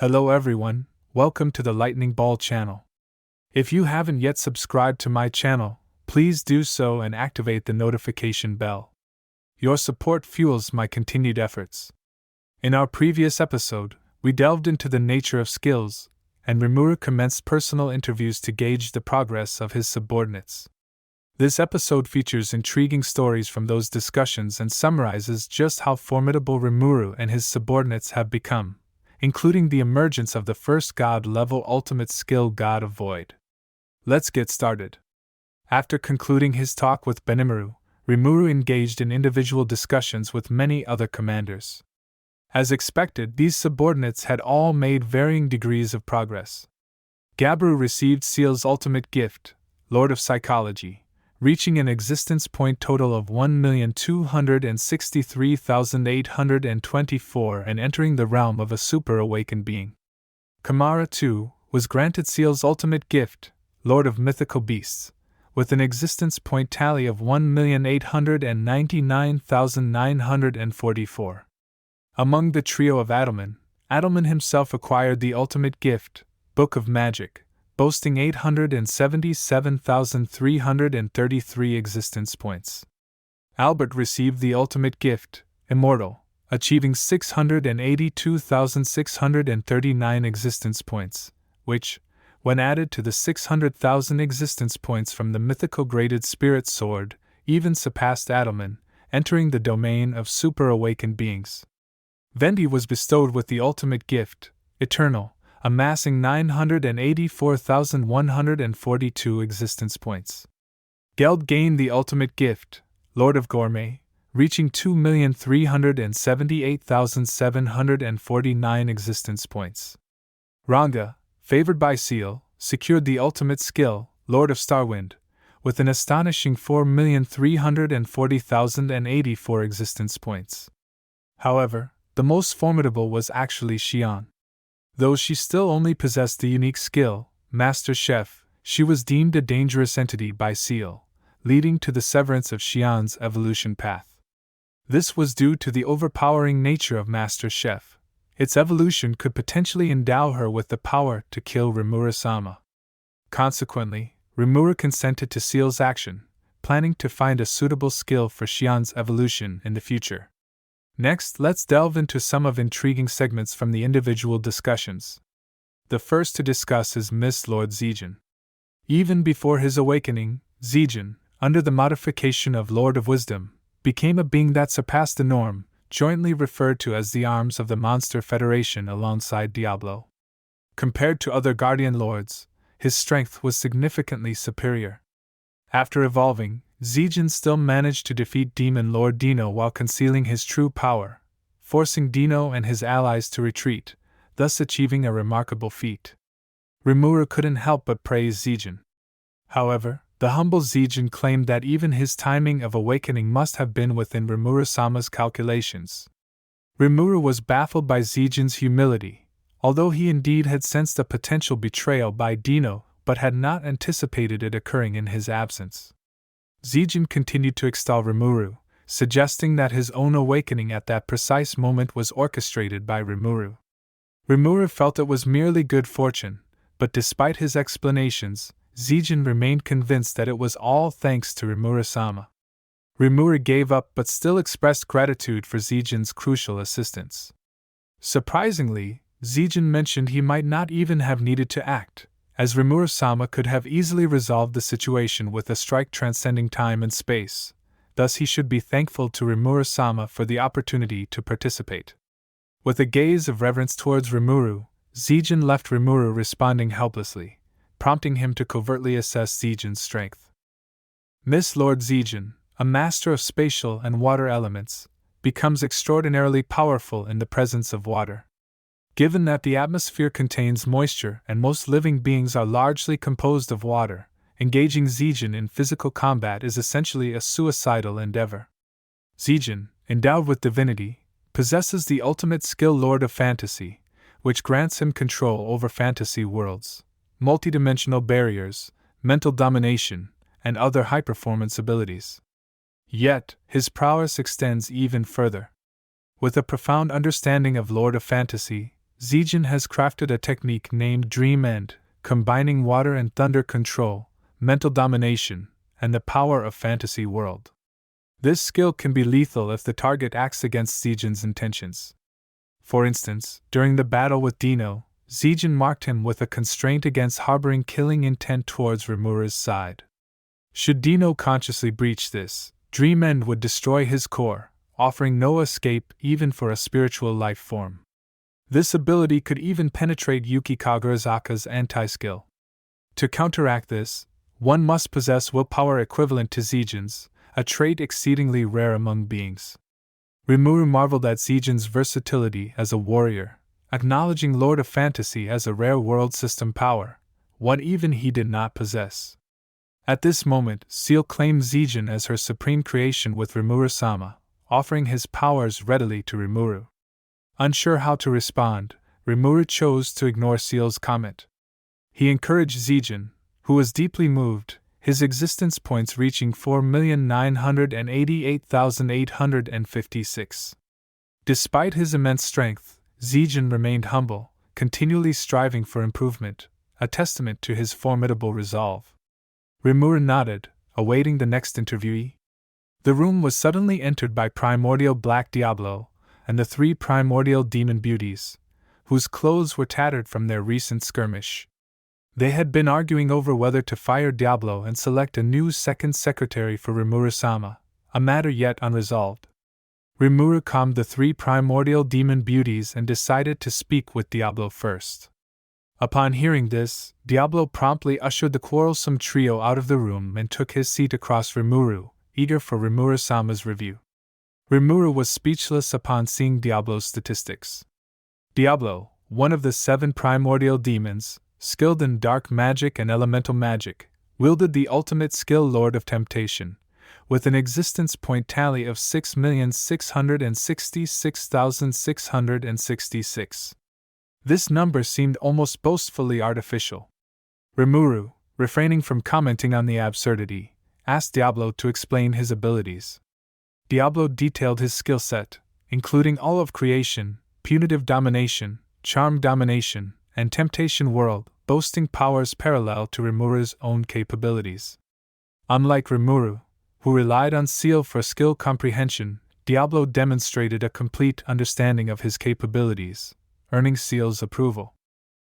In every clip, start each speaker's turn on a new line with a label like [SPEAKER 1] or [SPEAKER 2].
[SPEAKER 1] Hello everyone, welcome to the Lightning Ball channel. If you haven't yet subscribed to my channel, please do so and activate the notification bell. Your support fuels my continued efforts. In our previous episode, we delved into the nature of skills, and Rimuru commenced personal interviews to gauge the progress of his subordinates. This episode features intriguing stories from those discussions and summarizes just how formidable Rimuru and his subordinates have become, including the emergence of the first god-level ultimate skill God of Void. Let's get started. After concluding his talk with Benimaru, Rimuru engaged in individual discussions with many other commanders. As expected, these subordinates had all made varying degrees of progress. Gabru received Seal's ultimate gift, Lord of Psychology, reaching an existence point total of 1,263,824 and entering the realm of a super-awakened being. Kamara, too, was granted Seal's ultimate gift, Lord of Mythical Beasts, with an existence point tally of 1,899,944. Among the trio of Adelman himself acquired the ultimate gift, Book of Magic, boasting 877,333 existence points. Albert received the ultimate gift, Immortal, achieving 682,639 existence points, which, when added to the 600,000 existence points from the mythical graded spirit sword, even surpassed Adelman, entering the domain of super-awakened beings. Vendi was bestowed with the ultimate gift, Eternal, amassing 984,142 existence points. Geld gained the ultimate gift, Lord of Gourmet, reaching 2,378,749 existence points. Ranga, favored by Seal, secured the ultimate skill, Lord of Starwind, with an astonishing 4,340,084 existence points. However, the most formidable was actually Xian. Though she still only possessed the unique skill, Master Chef, she was deemed a dangerous entity by Seal, leading to the severance of Xian's evolution path. This was due to the overpowering nature of Master Chef. Its evolution could potentially endow her with the power to kill Rimuru-sama. Consequently, Rimuru consented to Seal's action, planning to find a suitable skill for Xian's evolution in the future. Next, let's delve into some of intriguing segments from the individual discussions. The first to discuss is Miss Lord Zijin. Even before his awakening, Zijin, under the modification of Lord of Wisdom, became a being that surpassed the norm, jointly referred to as the arms of the Monster Federation alongside Diablo. Compared to other Guardian Lords, his strength was significantly superior. After evolving, Zijin still managed to defeat Demon Lord Dino while concealing his true power, forcing Dino and his allies to retreat, thus achieving a remarkable feat. Rimuru couldn't help but praise Zijin. However, the humble Zijin claimed that even his timing of awakening must have been within Rimuru-sama's calculations. Rimuru was baffled by Zijin's humility, although he indeed had sensed a potential betrayal by Dino but had not anticipated it occurring in his absence. Zijin continued to extol Rimuru, suggesting that his own awakening at that precise moment was orchestrated by Rimuru. Rimuru felt it was merely good fortune, but despite his explanations, Zijin remained convinced that it was all thanks to Rimuru-sama. Rimuru gave up but still expressed gratitude for Zijin's crucial assistance. Surprisingly, Zijin mentioned he might not even have needed to act, as Rimuru-sama could have easily resolved the situation with a strike transcending time and space, thus he should be thankful to Rimuru-sama for the opportunity to participate. With a gaze of reverence towards Rimuru, Zijin left Rimuru responding helplessly, prompting him to covertly assess Zijin's strength. Miss Lord Zijin, a master of spatial and water elements, becomes extraordinarily powerful in the presence of water. Given that the atmosphere contains moisture and most living beings are largely composed of water, engaging Zijin in physical combat is essentially a suicidal endeavor. Zijin, endowed with divinity, possesses the ultimate skill Lord of Fantasy, which grants him control over fantasy worlds, multidimensional barriers, mental domination, and other high-performance abilities. Yet, his prowess extends even further. With a profound understanding of Lord of Fantasy, Zijin has crafted a technique named Dream End, combining water and thunder control, mental domination, and the power of fantasy world. This skill can be lethal if the target acts against Zijin's intentions. For instance, during the battle with Dino, Zijin marked him with a constraint against harboring killing intent towards Rimuru's side. Should Dino consciously breach this, Dream End would destroy his core, offering no escape even for a spiritual life form. This ability could even penetrate Yuki Kagurazaka's anti-skill. To counteract this, one must possess willpower equivalent to Zijin's, a trait exceedingly rare among beings. Rimuru marveled at Zijin's versatility as a warrior, acknowledging Lord of Fantasy as a rare world system power, what even he did not possess. At this moment, Seal claimed Zijin as her supreme creation with Rimuru-sama, offering his powers readily to Rimuru. Unsure how to respond, Rimuru chose to ignore Seal's comment. He encouraged Zijin, who was deeply moved, his existence points reaching 4,988,856. Despite his immense strength, Zijin remained humble, continually striving for improvement, a testament to his formidable resolve. Rimuru nodded, awaiting the next interviewee. The room was suddenly entered by Primordial Black Diablo and the 3 Primordial Demon Beauties, whose clothes were tattered from their recent skirmish. They had been arguing over whether to fire Diablo and select a new second secretary for Rimuru-sama, a matter yet unresolved. Rimuru calmed the 3 Primordial Demon Beauties and decided to speak with Diablo first. Upon hearing this, Diablo promptly ushered the quarrelsome trio out of the room and took his seat across Rimuru, eager for Rimuru-sama's review. Rimuru was speechless upon seeing Diablo's statistics. Diablo, one of the 7 primordial demons, skilled in dark magic and elemental magic, wielded the ultimate skill Lord of Temptation, with an existence point tally of 6,666,666. This number seemed almost boastfully artificial. Rimuru, refraining from commenting on the absurdity, asked Diablo to explain his abilities. Diablo detailed his skill set, including all of creation, punitive domination, charm domination, and temptation world, boasting powers parallel to Rimuru's own capabilities. Unlike Rimuru, who relied on Seal for skill comprehension, Diablo demonstrated a complete understanding of his capabilities, earning Seal's approval.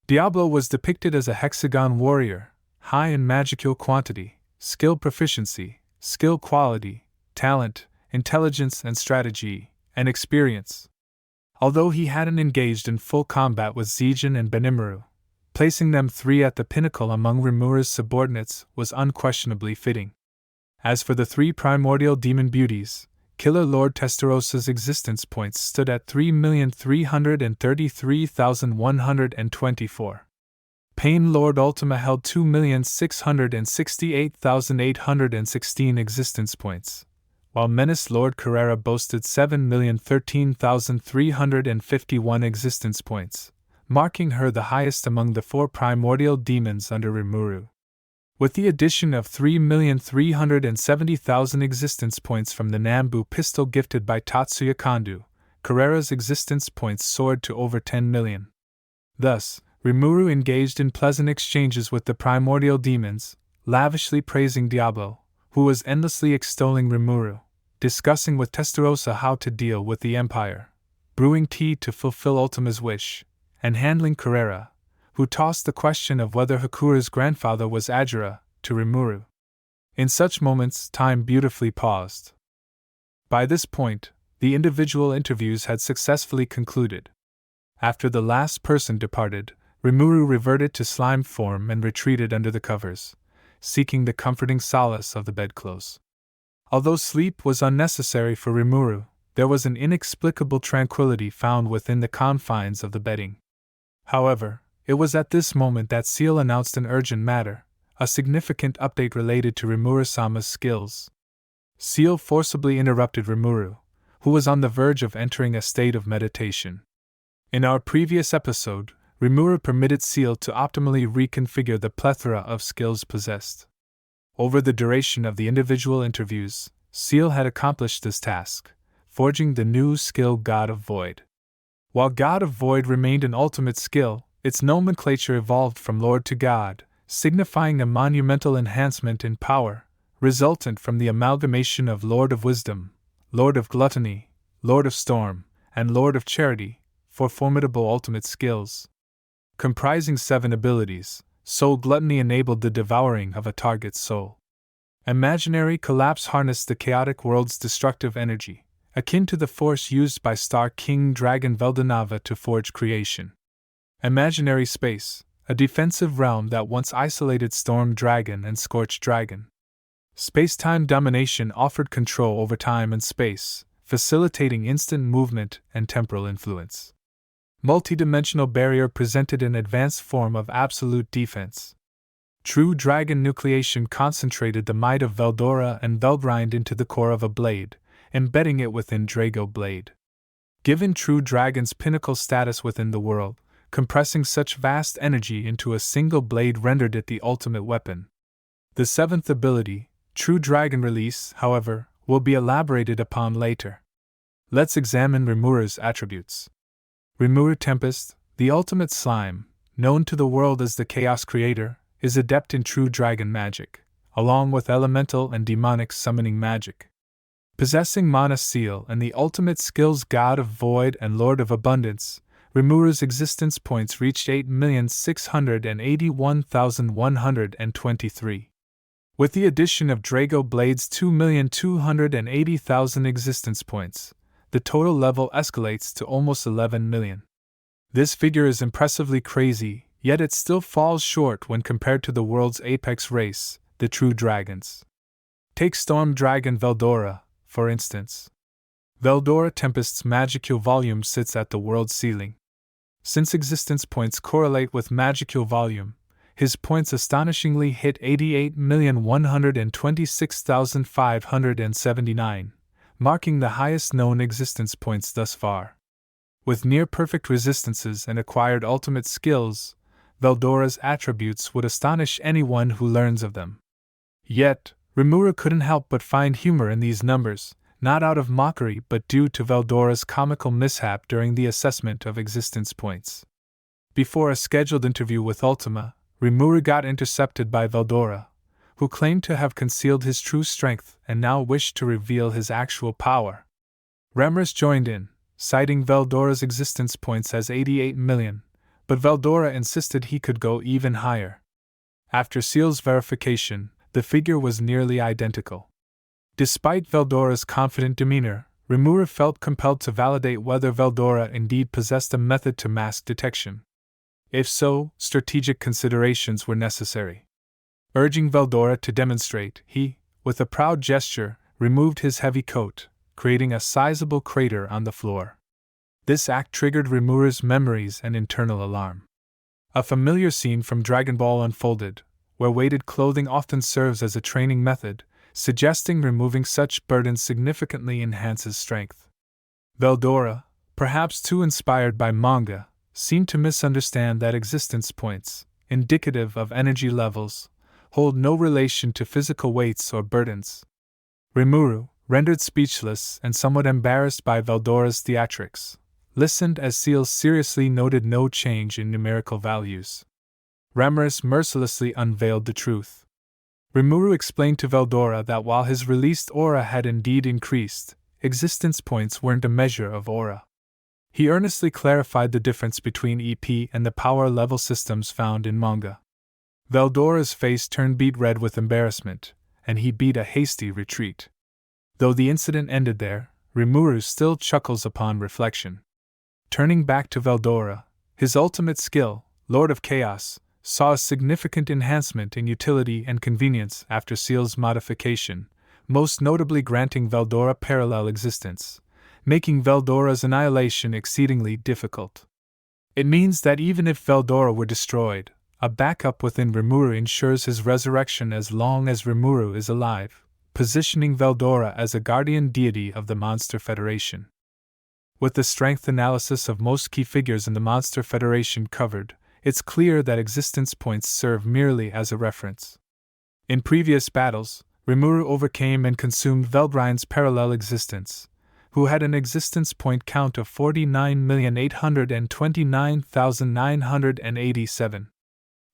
[SPEAKER 1] Diablo was depicted as a hexagon warrior, high in magical quantity, skill proficiency, skill quality, talent, intelligence and strategy, and experience. Although he hadn't engaged in full combat with Zijin and Benimaru, placing them 3 at the pinnacle among Rimuru's subordinates was unquestionably fitting. As for the 3 primordial demon beauties, Killer Lord Testarosa's existence points stood at 3,333,124. Pain Lord Ultima held 2,668,816 existence points, while Menace Lord Carrera boasted 7,013,351 existence points, marking her the highest among the 4 primordial demons under Rimuru. With the addition of 3,370,000 existence points from the Nambu pistol gifted by Tatsuya Kondo, Carrera's existence points soared to over 10 million. Thus, Rimuru engaged in pleasant exchanges with the primordial demons, lavishly praising Diablo, who was endlessly extolling Rimuru, discussing with Testarossa how to deal with the Empire, brewing tea to fulfill Ultima's wish, and handling Carrera, who tossed the question of whether Hakura's grandfather was Ajira, to Rimuru. In such moments, time beautifully paused. By this point, the individual interviews had successfully concluded. After the last person departed, Rimuru reverted to slime form and retreated under the covers, seeking the comforting solace of the bedclothes. Although sleep was unnecessary for Rimuru, there was an inexplicable tranquility found within the confines of the bedding. However, it was at this moment that Seal announced an urgent matter, a significant update related to Rimuru-sama's skills. Seal forcibly interrupted Rimuru, who was on the verge of entering a state of meditation. In our previous episode, Rimuru permitted Seal to optimally reconfigure the plethora of skills possessed. Over the duration of the individual interviews, Seal had accomplished this task, forging the new skill God of Void. While God of Void remained an ultimate skill, its nomenclature evolved from Lord to God, signifying a monumental enhancement in power, resultant from the amalgamation of Lord of Wisdom, Lord of Gluttony, Lord of Storm, and Lord of Charity, for formidable ultimate skills. Comprising 7 abilities, Soul Gluttony enabled the devouring of a target's soul. Imaginary Collapse harnessed the chaotic world's destructive energy, akin to the force used by Star King Dragon Veldora to forge creation. Imaginary Space, a defensive realm that once isolated Storm Dragon and Scorched Dragon. Space-time domination offered control over time and space, facilitating instant movement and temporal influence. Multidimensional Barrier presented an advanced form of absolute defense. True Dragon Nucleation concentrated the might of Veldora and Velgrynd into the core of a blade, embedding it within Drago Blade. Given True Dragon's pinnacle status within the world, compressing such vast energy into a single blade rendered it the ultimate weapon. The 7th ability, True Dragon Release, however, will be elaborated upon later. Let's examine Rimuru's attributes. Rimuru Tempest, the ultimate slime, known to the world as the Chaos Creator, is adept in True Dragon magic, along with elemental and demonic summoning magic. Possessing Mana Seal and the ultimate skills God of Void and Lord of Abundance, Rimuru's existence points reached 8,681,123. With the addition of Drago Blade's 2,280,000 existence points, the total level escalates to almost 11 million. This figure is impressively crazy, yet it still falls short when compared to the world's apex race, the True Dragons. Take Storm Dragon Veldora, for instance. Veldora Tempest's magical volume sits at the world's ceiling. Since existence points correlate with magical volume, his points astonishingly hit 88,126,579, marking the highest known existence points thus far. With near-perfect resistances and acquired ultimate skills, Veldora's attributes would astonish anyone who learns of them. Yet, Rimuru couldn't help but find humor in these numbers, not out of mockery but due to Veldora's comical mishap during the assessment of existence points. Before a scheduled interview with Ultima, Rimuru got intercepted by Veldora, who claimed to have concealed his true strength and now wished to reveal his actual power. Remorse joined in, citing Veldora's existence points as 88 million, but Veldora insisted he could go even higher. After Seal's verification, the figure was nearly identical. Despite Veldora's confident demeanor, Rimuru felt compelled to validate whether Veldora indeed possessed a method to mask detection. If so, strategic considerations were necessary. Urging Veldora to demonstrate, he, with a proud gesture, removed his heavy coat, creating a sizable crater on the floor. This act triggered Rimuru's memories and internal alarm. A familiar scene from Dragon Ball unfolded, where weighted clothing often serves as a training method, suggesting removing such burdens significantly enhances strength. Veldora, perhaps too inspired by manga, seemed to misunderstand that existence points, indicative of energy levels, hold no relation to physical weights or burdens. Rimuru, rendered speechless and somewhat embarrassed by Veldora's theatrics, listened as Seal seriously noted no change in numerical values. Remorse mercilessly unveiled the truth. Rimuru explained to Veldora that while his released aura had indeed increased, existence points weren't a measure of aura. He earnestly clarified the difference between EP and the power level systems found in manga. Veldora's face turned beet red with embarrassment, and he beat a hasty retreat. Though the incident ended there, Rimuru still chuckles upon reflection. Turning back to Veldora, his ultimate skill, Lord of Chaos, saw a significant enhancement in utility and convenience after Seal's modification, most notably granting Veldora parallel existence, making Veldora's annihilation exceedingly difficult. It means that even if Veldora were destroyed, a backup within Rimuru ensures his resurrection as long as Rimuru is alive, positioning Veldora as a guardian deity of the Monster Federation. With the strength analysis of most key figures in the Monster Federation covered, it's clear that existence points serve merely as a reference. In previous battles, Rimuru overcame and consumed Velgrind's parallel existence, who had an existence point count of 49,829,987.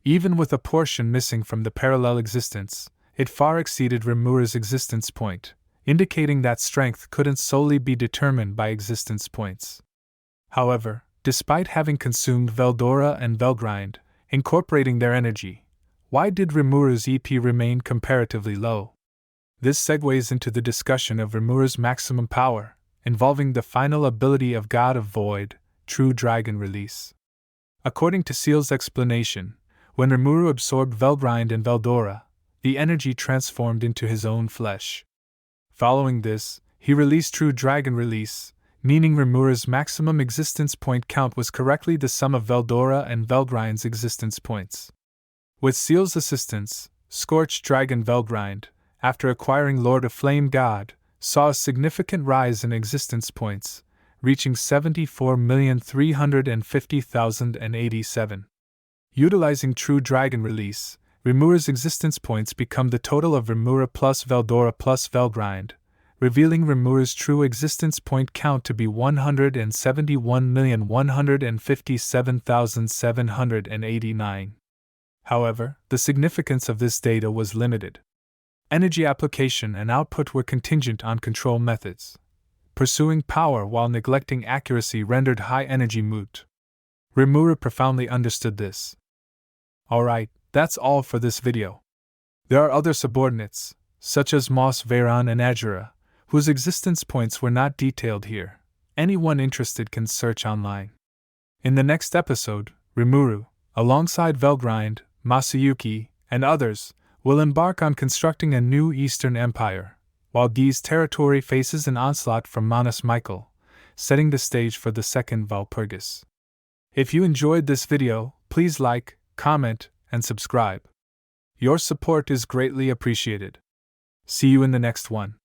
[SPEAKER 1] Even with a portion missing from the parallel existence, it far exceeded Rimuru's existence point, indicating that strength couldn't solely be determined by existence points. However, despite having consumed Veldora and Velgrynd, incorporating their energy, why did Rimuru's EP remain comparatively low? This segues into the discussion of Rimuru's maximum power, involving the final ability of God of Void, True Dragon Release. According to Seal's explanation, when Rimuru absorbed Velgrynd and Veldora, the energy transformed into his own flesh. Following this, he released True Dragon Release, meaning Rimuru's maximum existence point count was correctly the sum of Veldora and Velgrind's existence points. With Seal's assistance, Scorched Dragon Velgrynd, after acquiring Lord of Flame God, saw a significant rise in existence points, reaching 74,350,087. Utilizing True Dragon Release, Rimuru's existence points become the total of Rimuru plus Veldora plus Velgrynd, revealing Rimuru's true existence point count to be 171,157,789. However, the significance of this data was limited. Energy application and output were contingent on control methods. Pursuing power while neglecting accuracy rendered high energy moot. Rimuru profoundly understood this. Alright, that's all for this video. There are other subordinates, such as Moss Veyron and Azura, whose existence points were not detailed here. Anyone interested can search online. In the next episode, Rimuru, alongside Velgrynd, Masayuki, and others, will embark on constructing a new Eastern Empire, while Guy's territory faces an onslaught from Manus Michael, setting the stage for the second Walpurgis. If you enjoyed this video, please like, comment, and subscribe. Your support is greatly appreciated. See you in the next one.